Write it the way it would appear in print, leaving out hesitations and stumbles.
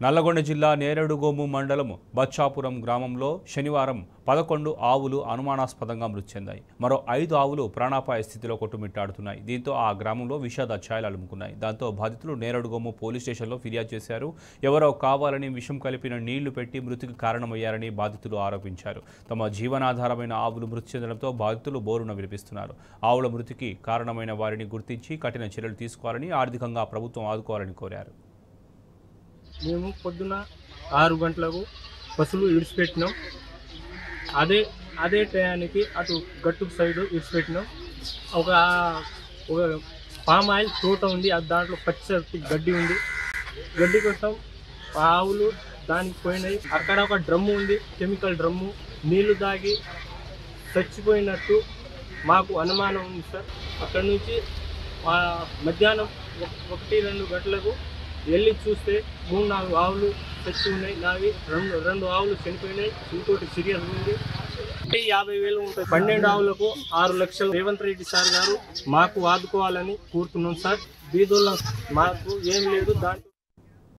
నల్లగొండ జిల్లా నేరేడుగోము మండలం బచ్చాపురం గ్రామంలో శనివారం 11 ఆవులు అనుమానాస్పదంగా మృతి చెందాయి. మరో 5 ఆవులు ప్రాణాపాయ స్థితిలో కొట్టుమిట్టాడుతున్నాయి. దీంతో ఆ గ్రామంలో విషాద ఛాయలు అలుముకున్నాయి. దాంతో బాధితులు నేరేడుగోము పోలీస్ స్టేషన్లో ఫిర్యాదు చేశారు. ఎవరో కావాలని విషం కలిపిన నీళ్లు పెట్టి మృతికి కారణమయ్యారని బాధితులు ఆరోపించారు. తమ జీవనాధారమైన ఆవులు మృతి చెందడంతో బాధితులు బోరున వినిపిస్తున్నారు. ఆవుల మృతికి కారణమైన వారిని గుర్తించి కఠిన చర్యలు తీసుకోవాలని, ఆర్థికంగా ప్రభుత్వం ఆదుకోవాలని కోరారు. మేము పొద్దున 6 గంటలకు బస్సులు ఇడిచిపెట్టినాం. అదే టయానికి అటు గట్టు సైడ్ ఇడిచిపెట్టినాం. ఒక పామ్ ఆయిల్ తోట ఉంది, దాంట్లో పచ్చటి గడ్డి ఉంది. గడ్డి కోసం ఆవులు దానికి పోయినాయి. అక్కడ ఒక డ్రమ్ము ఉంది, కెమికల్ డ్రమ్ము. నీళ్లు తాగి చచ్చిపోయినట్టు మాకు అనుమానం ఉంది సార్. అక్కడ నుంచి మధ్యాహ్నం 1-2 గంటలకు వెళ్ళి చూస్తే 3-4 ఆవులు చచ్చి ఉన్నాయి. నావి 2 ఆవులు చనిపోయినాయి, ఇంకోటి సీరియస్ ఉంది. 50,000 ఉంటాయి. 12 ఆవులకు 6 లక్షలు రేవంత్ రెడ్డి సార్ గారు మాకు ఆదుకోవాలని కోరుతున్నాం సార్. బీదోళ్ళ మాకు ఏం లేదు దాంట్లో.